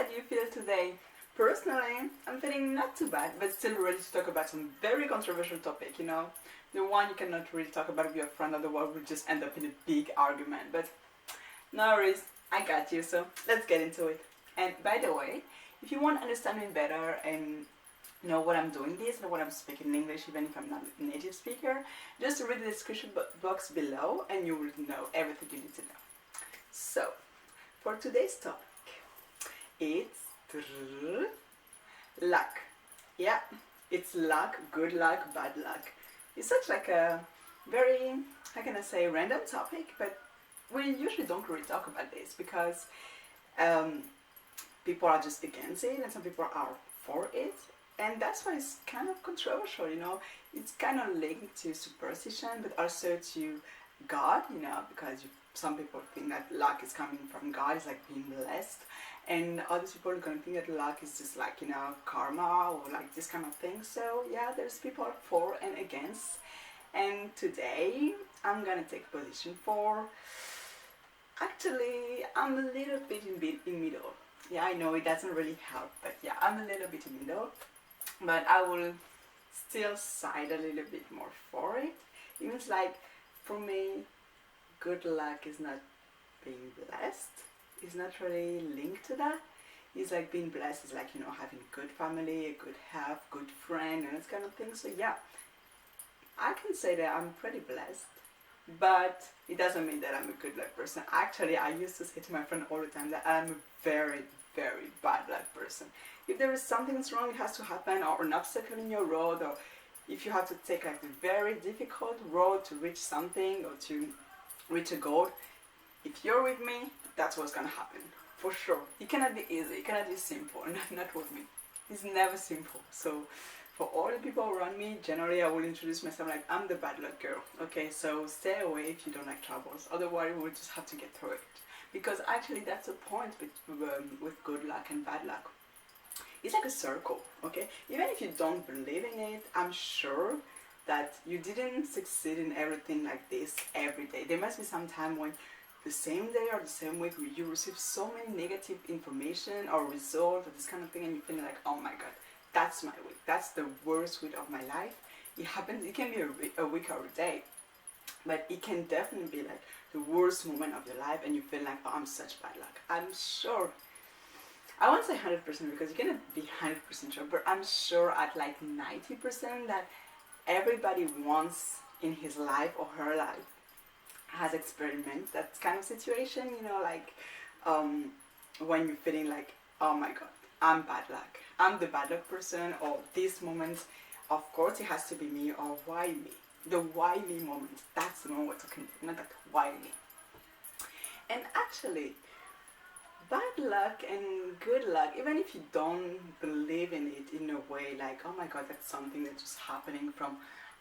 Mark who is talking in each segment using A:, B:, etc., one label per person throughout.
A: do you feel today? Personally, I'm feeling not too bad, but still ready to talk about some very controversial topic, you know? The one you cannot really talk about with your friend, otherwise we'll just end up in a big argument. But no worries, I got you, so let's get into it. And by the way, if you want to understand me better and know what I'm doing this and what I'm speaking in English, even if I'm not a native speaker, just read the description box below and you will know everything you need to know. So, for today's topic, it's luck. Yeah, it's luck, good luck, bad luck. It's such like a very, how can I say, random topic, but we usually don't really talk about this because people are just against it and some people are for it. And that's why it's kind of controversial, you know. It's kind of linked to superstition, but also to God, you know, because some people think that luck is coming from God, it's like being blessed. And other people are going to think that luck is just like, you know, karma or like this kind of thing. So yeah, there's people for and against. And today I'm going to take position for, actually, I'm a little bit in middle. Yeah, I know it doesn't really help, but yeah, I'm a little bit in middle. But I will still side a little bit more for it. It means like, for me, good luck is not being blessed. It's not really linked to that. It's like being blessed is like, you know, having a good family, a good health, good friend, and this kind of thing. So yeah, I can say that I'm pretty blessed, but it doesn't mean that I'm a good luck person. Actually, I used to say to my friend all the time that I'm a very, very bad luck person. If there is something that's wrong, it has to happen, or an obstacle in your road, or if you have to take like a very difficult road to reach something or to reach a goal, if you're with me, that's what's gonna happen, for sure. It cannot be easy, it cannot be simple, not with me. It's never simple. So for all the people around me, generally I will introduce myself like I'm the bad luck girl. Okay, so stay away if you don't like troubles, otherwise we'll just have to get through it. Because actually that's the point with good luck and bad luck. It's like a circle, okay? Even if you don't believe in it, I'm sure that you didn't succeed in everything like this every day. There must be some time when the same day or the same week you receive so many negative information or result or this kind of thing, and you feel like, oh my god, that's my week. That's the worst week of my life. It happens, it can be a week or a day, but it can definitely be like the worst moment of your life and you feel like, oh, I'm such bad luck. I'm sure, I won't say 100% because you cannot be 100% sure, but I'm sure at like 90% that everybody once in his life or her life has experienced that kind of situation, you know, like when you're feeling like, oh my god, I'm bad luck, I'm the bad luck person, or this moment, of course it has to be me, or why me? The why me moment, that's the moment we're talking about, not that why me. And actually, bad luck and good luck, even if you don't believe in it in a way like, oh my god, that's something that's just happening from,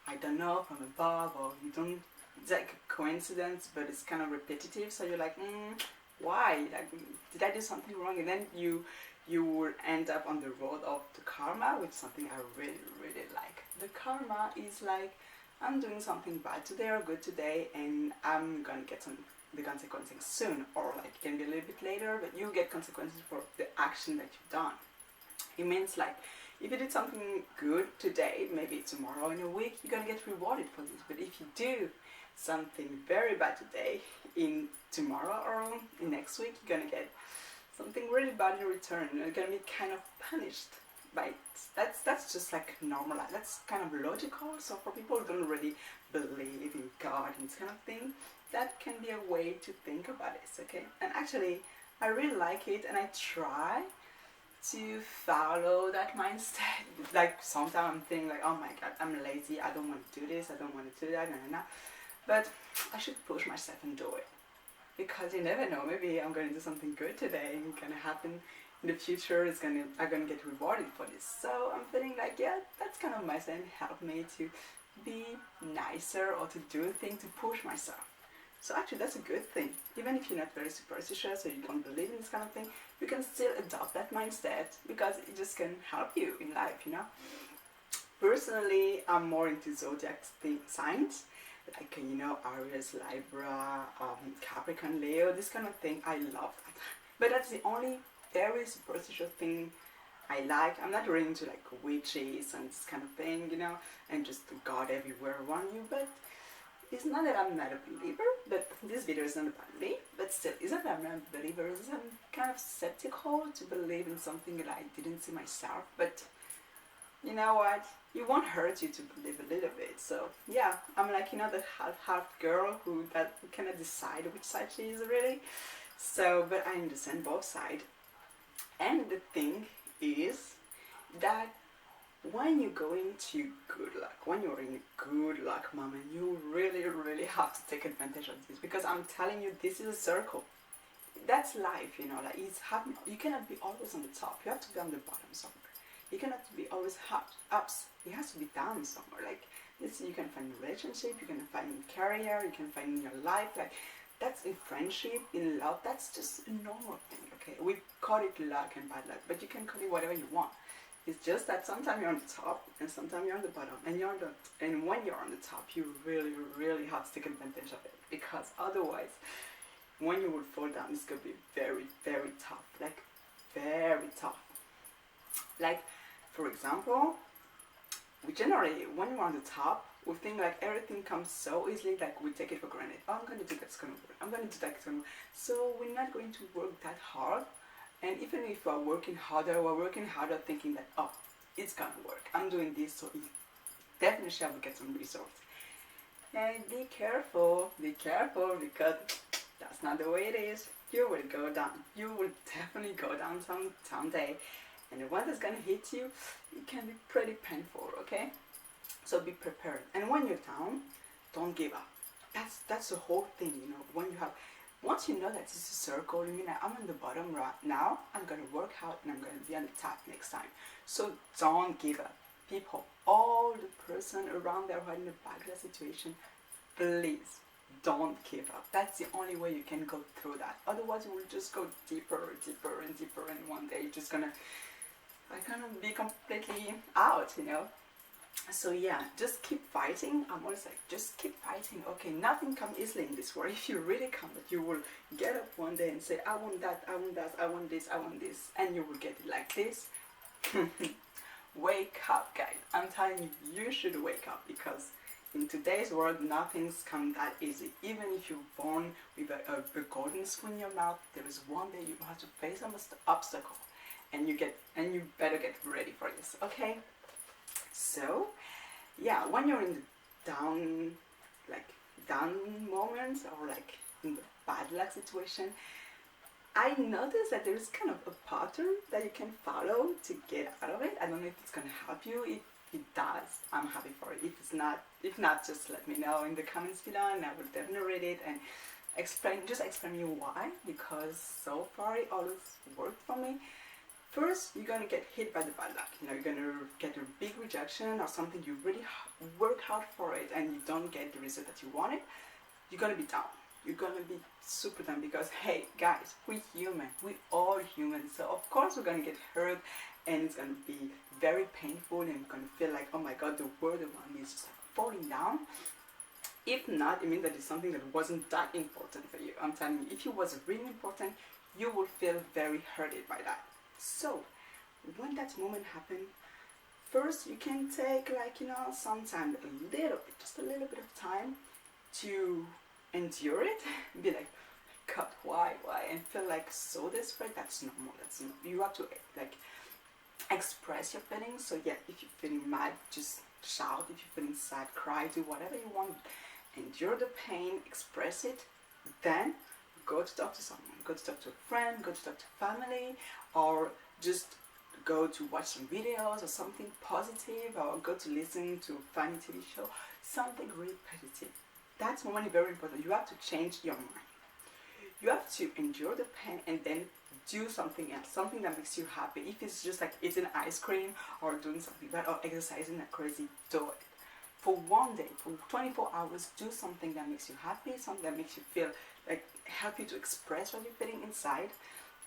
A: I don't know, from above, or you don't, it's like a coincidence, but it's kind of repetitive, so you're like, why? Like, did I do something wrong? And then you will end up on the road of the karma, which is something I really, really like. The karma is like, I'm doing something bad today or good today, and I'm gonna get the consequences soon, or like it can be a little bit later, but you get consequences for the action that you've done. It means like, if you did something good today, maybe tomorrow in a week, you're gonna get rewarded for this. But if you do something very bad today, in tomorrow or in next week, you're gonna get something really bad in return. You're gonna be kind of punished by it. That's just like normal. That's kind of logical. So for people who don't really believe in God and this kind of thing, that can be a way to think about it, okay? And actually, I really like it, and I try to follow that mindset. Like sometimes I'm thinking like, oh my god, I'm lazy, I don't want to do this, I don't want to do that, nah. But I should push myself and do it. Because you never know, maybe I'm going to do something good today and it's going to happen in the future, I'm going to get rewarded for this. So I'm feeling like, yeah, that's kind of mindset and help me to be nicer or to do things to push myself. So actually that's a good thing. Even if you're not very superstitious or you don't believe in this kind of thing, you can still adopt that mindset because it just can help you in life, you know. Personally, I'm more into zodiac signs, like, you know, Aries, Libra, Capricorn, Leo, this kind of thing. I love that. But that's the only very superstitious thing I like. I'm not really into like witches and this kind of thing, and just God everywhere around you, but it's not that I'm not a believer, but this video is not about me, but still, it's not that I'm not a believer, I'm kind of skeptical to believe in something that I didn't see myself, but you know what, it won't hurt you to believe a little bit. So yeah, I'm like, the half girl who cannot decide which side she is really. So, but I understand both sides. And the thing is that when you go into good luck, when you're in a good luck moment, you really, really have to take advantage of this, because I'm telling you, this is a circle. That's life, like it's happening. You cannot be always on the top. You have to be on the bottom somewhere. You cannot be always ups. It has to be down somewhere. Like this, you can find a relationship, you can find in career, you can find in your life. Like that's in friendship, in love. That's just a normal thing. Okay, we call it luck and bad luck, but you can call it whatever you want. It's just that sometimes you're on the top and sometimes you're on the bottom, and and when you're on the top, you really, really have to take advantage of it, because otherwise, when you would fall down, it's gonna be very, very tough. Like very tough. Like for example, we generally, when we're on the top, we think like everything comes so easily, like we take it for granted. Oh, I'm gonna do that, it's gonna work. I'm gonna do that, it's gonna work. So we're not going to work that hard. And even if we're working harder thinking that, oh, it's gonna work. I'm doing this, so definitely I will get some results. And be careful, because that's not the way it is. You will go down. You will definitely go down someday. And the one that's gonna hit you, it can be pretty painful, okay? So be prepared. And when you're down, don't give up. That's the whole thing, once you know that it's a circle, you mean like I'm on the bottom right now, I'm gonna work hard and I'm gonna be on the top next time. So don't give up. People, all the person around there who are in a bad situation, please don't give up. That's the only way you can go through that. Otherwise you will just go deeper, deeper and deeper, and one day you're just gonna be completely out, So yeah, just keep fighting. I'm always like, just keep fighting. Okay, nothing comes easily in this world. If you really come, that you will get up one day and say, I want that, I want that, I want this, I want this, and you will get it like this. Wake up, guys. I'm telling you, you should wake up, because in today's world, nothing's come that easy. Even if you're born with a golden spoon in your mouth, there is one day you have to face an obstacle, and you better get ready for this. Okay. So, yeah, when you're in the down moments, or like in the bad luck situation, I noticed that there's kind of a pattern that you can follow to get out of it. I don't know if it's gonna help you. If it does, I'm happy for it. If not, just let me know in the comments below, and I will definitely read it and explain you why. Because so far it always worked for me. First, you're gonna get hit by the bad luck. You're gonna get a big rejection or something. You really work hard for it and you don't get the result that you wanted. You're gonna be down. You're gonna be super down, because hey, guys, we're human. We all human. So of course we're gonna get hurt, and it's gonna be very painful, and you're gonna feel like, oh my God, the world around me is just like falling down. If not, it means that it's something that wasn't that important for you. I'm telling you, if it was really important, you will feel very hurted by that. So, when that moment happens, first you can take some time, just a little bit of time to endure it. Be like, God, why, and feel like so desperate. That's normal. You have to express your feelings. So yeah, if you're feeling mad, just shout. If you're feeling sad, cry. Do whatever you want. Endure the pain. Express it. Then go to talk to someone. Go to talk to a friend. Go to talk to family. Or just go to watch some videos or something positive, or go to listen to a funny TV show, something really positive. That's really very important. You have to change your mind. You have to endure the pain and then do something else, something that makes you happy. If it's just like eating ice cream or doing something bad or exercising like crazy, do it. For one day, for 24 hours, do something that makes you happy, something that makes you feel like, help you to express what you're feeling inside,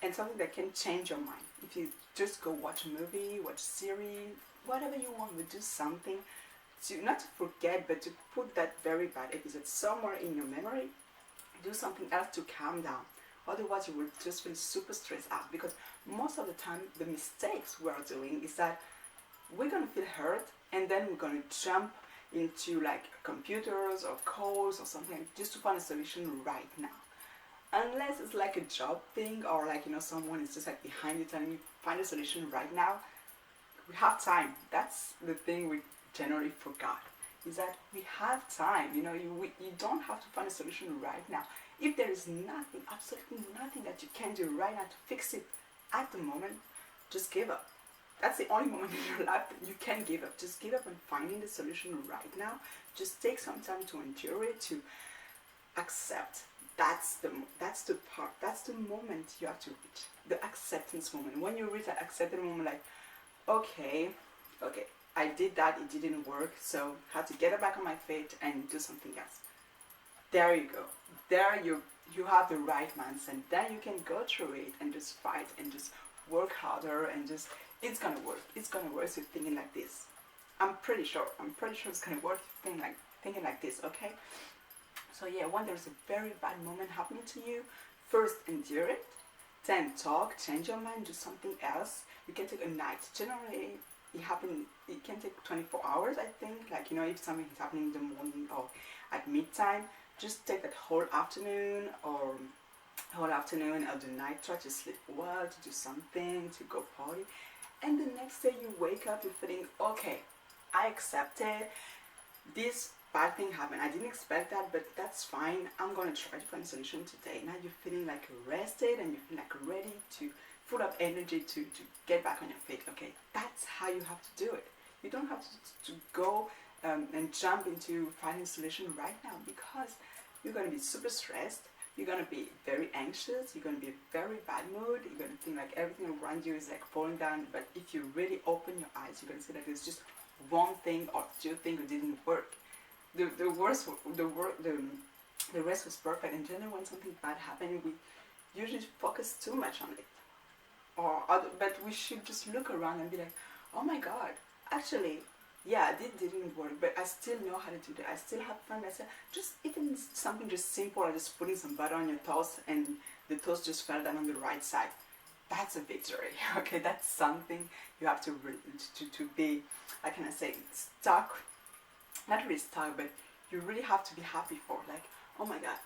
A: and something that can change your mind. If you just go watch a movie, watch a series, whatever you want, but do something to, not to forget, but to put that very bad episode somewhere in your memory. Do something else to calm down. Otherwise, you will just feel super stressed out, because most of the time, the mistakes we are doing is that we're gonna feel hurt, and then we're gonna jump into like computers or calls or something just to find a solution right now. Unless it's like a job thing, or like, someone is just like behind you telling you find a solution right now. We have time. That's the thing we generally forgot, is that we have time. You don't have to find a solution right now. If there is nothing, absolutely nothing that you can do right now to fix it at the moment, just give up. That's the only moment in your life that you can give up. Just give up on finding the solution right now. Just take some time to endure it, to accept. That's the part. That's the moment you have to reach. The acceptance moment. When you reach that acceptance moment, like, okay, I did that, it didn't work, so I had to get back on my feet and do something else. There you go. There you have the right mindset. Then you can go through it and just fight and just work harder, and just, it's gonna work. It's gonna work if you're thinking like this. I'm pretty sure it's gonna work if you're thinking like this, okay? So yeah, when there's a very bad moment happening to you, first endure it, then talk, change your mind, do something else. You can take a night. Generally, it can take 24 hours, I think. Like, if something is happening in the morning or at midtime, just take that whole afternoon or the night, try to sleep well, to do something, to go party. And the next day you wake up, you're feeling, okay, I accepted this bad thing happened. I didn't expect that, but that's fine. I'm gonna try to find a solution today. Now you're feeling like rested, and you feel like ready to, full of energy to get back on your feet. Okay, that's how you have to do it. You don't have to go and jump into finding a solution right now, because you're gonna be super stressed. You're gonna be very anxious. You're gonna be in a very bad mood. You're gonna think like everything around you is like falling down. But if you really open your eyes, you're gonna see that there's just one thing or two things that didn't work. The rest was perfect. In general, when something bad happened, we usually focus too much on it, but we should just look around and be like, oh my god, actually, yeah, it didn't work, but I still know how to do that. I still have fun. Just even something just simple, like just putting some butter on your toast and the toast just fell down on the right side. That's a victory. Okay, that's something you have to be, how can I say, stuck. Not really stuck, but you really have to be happy for. Like, oh my god,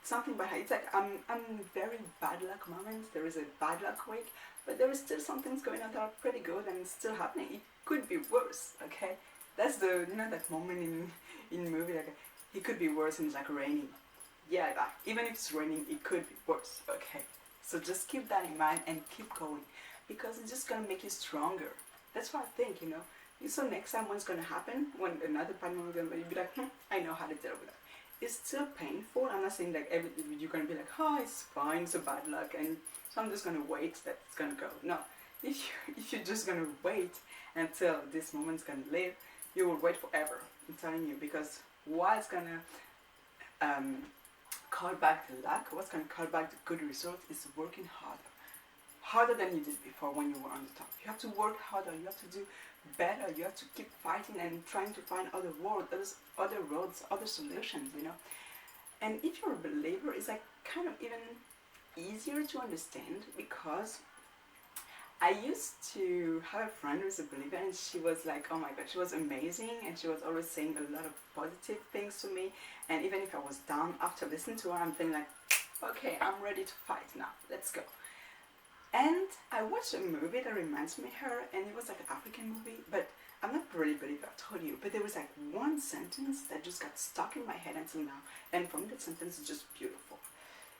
A: something bad. It's like I'm very bad luck moments. There is a bad luck week, but there is still some things going on that are pretty good, and it's still happening. It could be worse. Okay, that's the that moment in movie, like, it could be worse, and it's like raining. Yeah, like, even if it's raining, it could be worse. Okay, so just keep that in mind and keep going, because it's just gonna make you stronger. That's what I think. So next time, what's gonna happen when another partner is gonna be like, I know how to deal with that. It's still painful. I'm not saying like you're gonna be like, oh, it's fine, it's a bad luck, and so I'm just gonna wait that it's gonna go. No, if you're just gonna wait until this moment's gonna live, you will wait forever. I'm telling you, because what's gonna call back the luck, what's gonna call back the good result is working harder than you did before when you were on the top. You have to work harder. You have to do better. You have to keep fighting and trying to find other roads, other solutions. And if you're a believer, it's like kind of even easier to understand, because I used to have a friend who's a believer, and she was like, oh my god, she was amazing, and she was always saying a lot of positive things to me. And even if I was down, after listening to her, I'm feeling like, okay, I'm ready to fight now. Let's go. And I watched a movie that reminds me of her, and it was like an African movie, but I'm not really believer, I told you, but there was like one sentence that just got stuck in my head until now, and for me that sentence is just beautiful.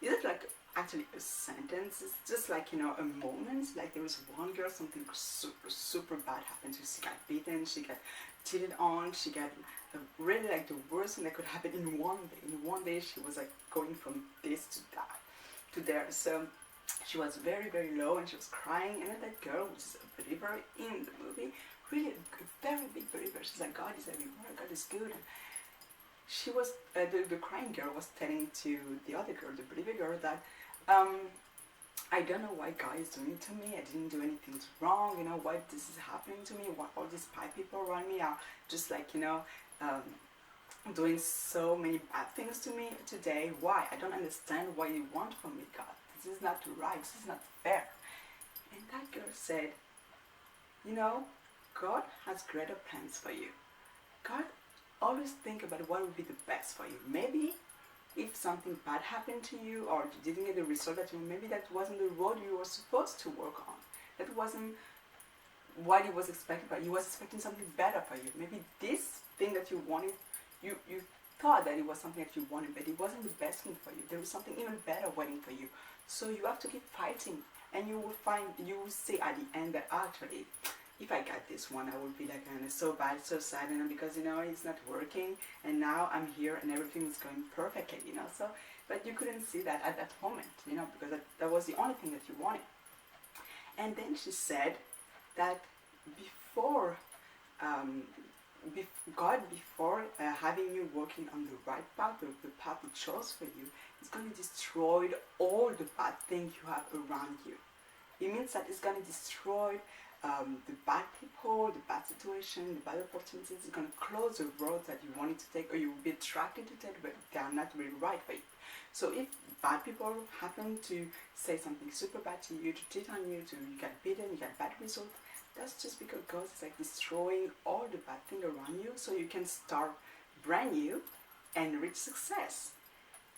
A: Is it like actually a sentence? It's just like, a moment. Like, there was one girl, something super bad happened to her. She got beaten, she got cheated on, she got really like the worst thing that could happen in one day. In one day she was like going from this to that, to there. So she was very, very low, and she was crying, and then that girl, which is a believer in the movie, really a very big believer, she's like, God is everywhere, God is good. And she was, the crying girl was telling to the other girl, the believer girl, that I don't know why God is doing it to me. I didn't do anything wrong. Why this is happening to me? Why all these bad people around me are just like, doing so many bad things to me today. Why? I don't understand what you want from me, God. This is not right. This is not fair. And that girl said, you know, God has greater plans for you. God always think about what would be the best for you. Maybe if something bad happened to you or you didn't get the result that you, maybe that wasn't the road you were supposed to work on. That wasn't what he was expecting, but he was expecting something better for you. Maybe this thing that you wanted, you thought that it was something that you wanted, but it wasn't the best thing for you. There was something even better waiting for you. So you have to keep fighting, and you will see at the end that actually, if I got this one, I would be like, so bad, so sad, because it's not working, and now I'm here and everything is going perfectly, So, but you couldn't see that at that moment, because that was the only thing that you wanted. And then she said that before God, before having you working on the right path, the path He chose for you, is going to destroy all the bad things you have around you. It means that it's going to destroy the bad people, the bad situation, the bad opportunities. It's going to close the roads that you wanted to take, or you will be attracted to take, but they are not really right for you. So if bad people happen to say something super bad to you, to cheat on you, you get beaten, you get bad results, that's just because God is like destroying all the bad thing around you, so you can start brand new and reach success.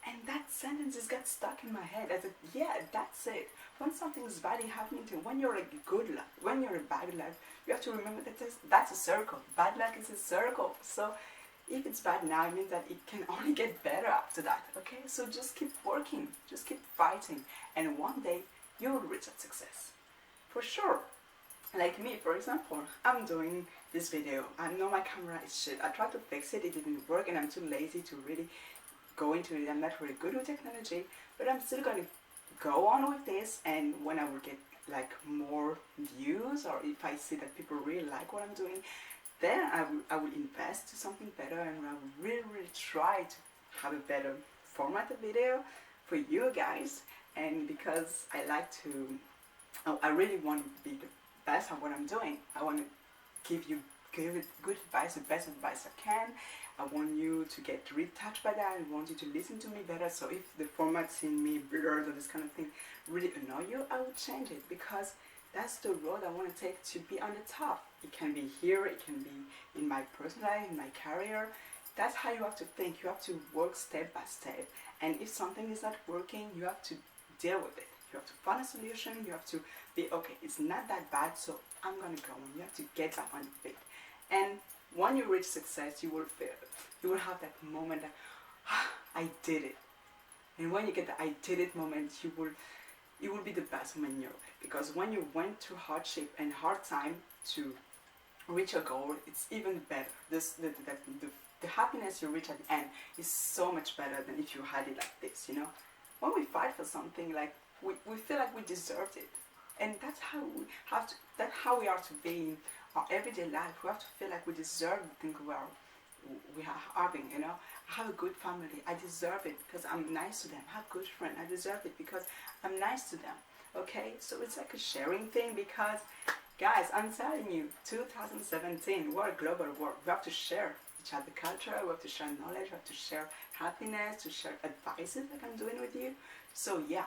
A: And that sentence just got stuck in my head. I said, yeah, that's it. When something is bad happening to you, when you're like good luck, when you're a bad luck, you have to remember that that's a circle. Bad luck is a circle. So if it's bad now, it means that it can only get better after that. Okay? So just keep working. Just keep fighting. And one day, you will reach that success. For sure. Like me, for example, I'm doing this video. I know my camera is shit. I tried to fix it. It didn't work, and I'm too lazy to really go into it. I'm not really good with technology, but I'm still going to go on with this, and when I will get like more views, or if I see that people really like what I'm doing, then I will invest to something better, and I will really try to have a better format of video for you guys. And because I like to, I really want to be the best at what I'm doing. I want to give it good advice, the best advice I can. I want you to get really touched by that. I want you to listen to me better. So if the formats in me, blurred or this kind of thing really annoy you, I will change it, because that's the road I want to take to be on the top. It can be here, it can be in my personal life, in my career. That's how you have to think. You have to work step by step. And if something is not working, you have to deal with it. You have to find a solution. You have to be, okay, it's not that bad, so I'm going to go on. You have to get back on your feet. And when you reach success, you will feel, you will have that moment that, I did it. And when you get the I did it moment, it will be the best moment in your life. Because when you went through hardship and hard time to reach a goal, it's even better. The happiness you reach at the end is so much better than if you had it like this, When we fight for something, like we feel like we deserved it. And that's how we are to be in our everyday life. We have to feel like we deserve the thing we are having, I have a good family. I deserve it because I'm nice to them. I have good friends. I deserve it because I'm nice to them. Okay? So it's like a sharing thing, because, guys, I'm telling you, 2017, we're a global world. We have to share each other culture. We have to share knowledge. We have to share happiness, to share advices like I'm doing with you. So, yeah,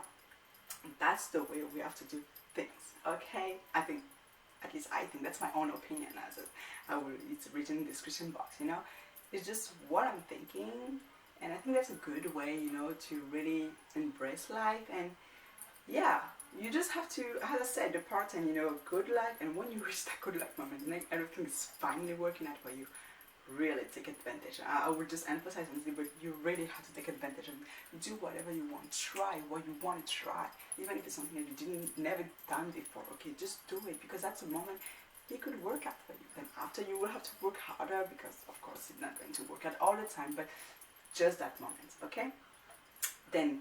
A: that's the way we have to do things. Okay? At least I think that's my own opinion. It's written in the description box, It's just what I'm thinking, and I think that's a good way, to really embrace life. And yeah, you just have to, as I said, depart and, good luck. And when you reach that good luck moment, like everything is finally working out for you, really take advantage. I would just emphasize on this, but you really have to take advantage and do whatever you want. Try what you want to try, even if it's something that you never done before. Okay, just do it, because that's a moment it could work out for you. Then after, you will have to work harder, because of course it's not going to work out all the time, but just that moment. Okay. Then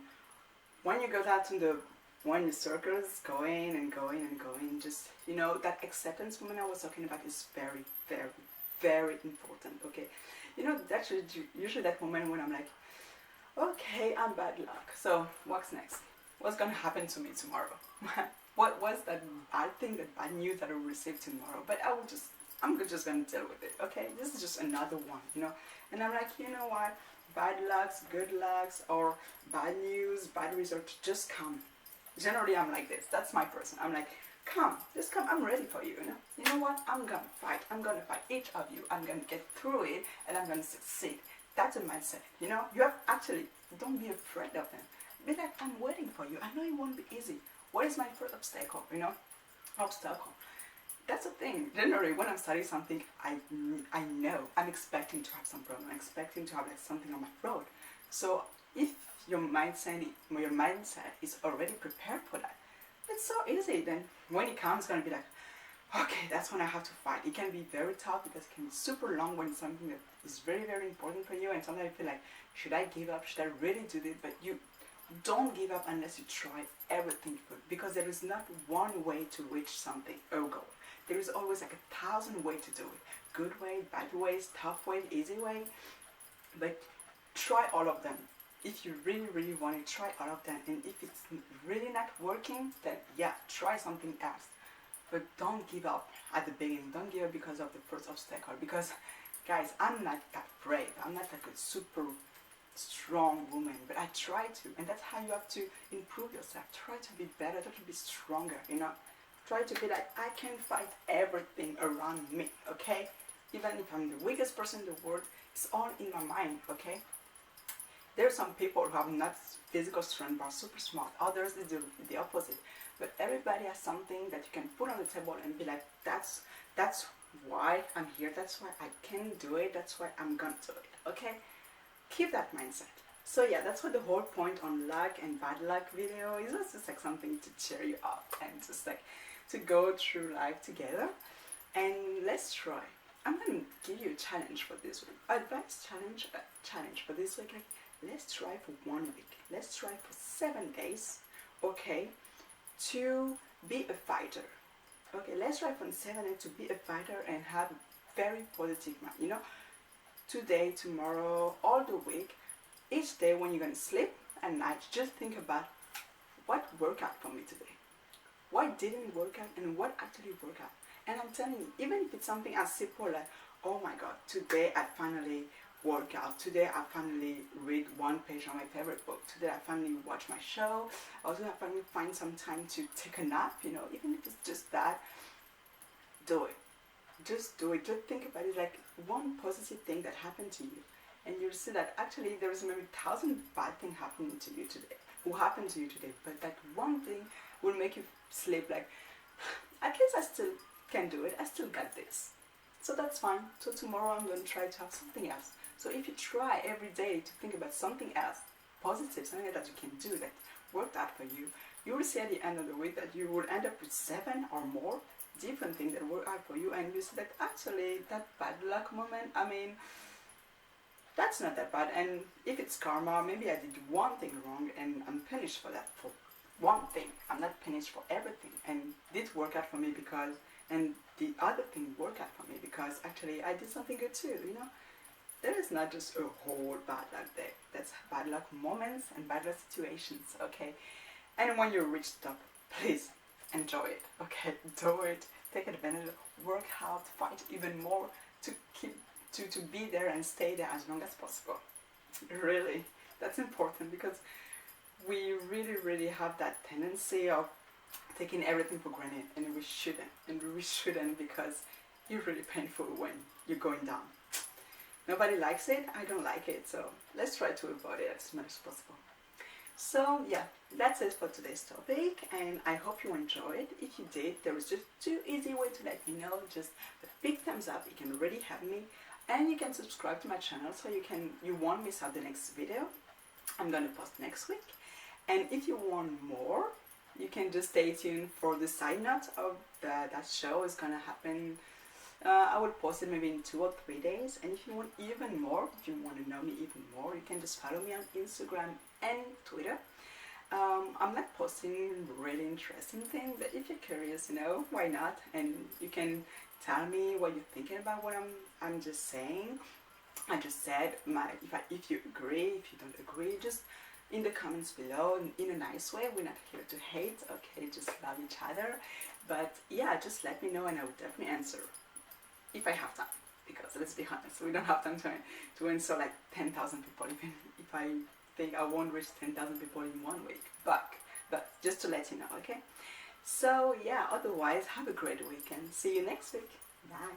A: when you go out when the circle is going and going and going, just that acceptance moment I was talking about is very, very, very important. Okay, that's usually that moment when I'm like, okay, I'm bad luck, so what's next? What's gonna happen to me tomorrow? What was that bad thing, that bad news that I will receive tomorrow? But I'm just gonna deal with it. Okay, this is just another one, And I'm like, you know what? Bad lucks, good lucks, or bad news, bad results just come. Generally, I'm like this. That's my person. I'm like, come, just come. I'm ready for you. You know what? I'm gonna fight. I'm gonna fight each of you. I'm gonna get through it, and I'm gonna succeed. That's a mindset. You have actually. Don't be afraid of them. Be like, I'm waiting for you. I know it won't be easy. What is my first obstacle? Obstacle. That's the thing. Generally, when I'm studying something, I know I'm expecting to have some problem. I'm expecting to have like something on my road. So if your mindset is already prepared for that, it's so easy. Then when it comes, it's gonna be like, okay, that's when I have to fight. It can be very tough because it can be super long when it's something that is very, very important for you. And sometimes you feel like, should I give up? Should I really do this? But you don't give up unless you try everything, because there is not one way to reach something or goal. There is always like 1,000 ways to do it. Good way, bad ways, tough way, easy way. But try all of them. If you really, really want to try all of them, and if it's really not working, then yeah, try something else. But don't give up at the beginning. Don't give up because of the first obstacle. Because, guys, I'm not that brave. I'm not like a super strong woman, but I try to, and that's how you have to improve yourself. Try to be better, try to be stronger. Try to be like, I can fight everything around me. Okay, even if I'm the weakest person in the world, it's all in my mind. Okay, there are some people who have not physical strength but are super smart. Others they do the opposite. But everybody has something that you can put on the table and be like, that's why I'm here. That's why I can do it. That's why I'm gonna do it. Okay. Keep that mindset. So yeah, that's what the whole point on luck and bad luck video is. It's just like something to cheer you up and just like to go through life together. And let's try. I'm gonna give you a challenge for this week. Advice challenge for this week. Like, let's try for 1 week. Let's try for 7 days. Okay, to be a fighter. Okay, let's try for 7 days to be a fighter and have very positive mind. Today, tomorrow, all the week, each day when you're going to sleep at night, just think about what worked out for me today. What didn't work out and what actually worked out. And I'm telling you, even if it's something as simple like, oh my God, today I finally worked out. Today I finally read one page on my favorite book. Today I finally watch my show. I was going to finally find some time to take a nap, even if it's just that, do it. Just do it. Just think about it like one positive thing that happened to you, and you'll see that actually there is maybe 1,000 bad things happening to you today, but that one thing will make you sleep like, at least I still can do it. I still got this. So that's fine. So tomorrow I'm going to try to have something else. So if you try every day to think about something else, positive, something that you can do that worked out for you, you will see at the end of the week that you will end up with 7 or more different things that work out for you, and you see that actually that bad luck moment, that's not that bad. And if it's karma, maybe I did one thing wrong and I'm punished for that, for one thing. I'm not punished for everything, and this worked out for me because, and the other thing worked out for me because actually I did something good too. There is not just a whole bad luck day. That's bad luck moments and bad luck situations. Okay, and when you reach the top, please enjoy it. Okay, do it. Take advantage. Work hard. Fight even more to keep to be there and stay there as long as possible. Really, that's important because we really, really have that tendency of taking everything for granted, and we shouldn't. And we shouldn't, because it's really painful when you're going down. Nobody likes it. I don't like it. So let's try to avoid it as much as possible. So yeah, that's it for today's topic, and I hope you enjoyed. If you did, there was just 2 easy ways to let me know. Just a big thumbs up, it can really help me, and you can subscribe to my channel so you won't miss out the next video I'm gonna post next week. And if you want more, you can just stay tuned for the side note of that show is gonna happen. I will post it maybe in 2 or 3 days. And if you want even more, if you want to know me even more, you can just follow me on Instagram and Twitter. I'm not posting really interesting things, but if you're curious, why not? And you can tell me what you're thinking about what I'm just saying. I just said if you agree, if you don't agree, just in the comments below in a nice way. We're not here to hate, okay? Just love each other. But yeah, just let me know and I will definitely answer if I have time. Because let's be honest, we don't have time to answer like 10,000 people, even if I think I won't reach 10,000 people in 1 week. But but just to let you know, okay? So yeah, otherwise have a great weekend. See you next week. Bye.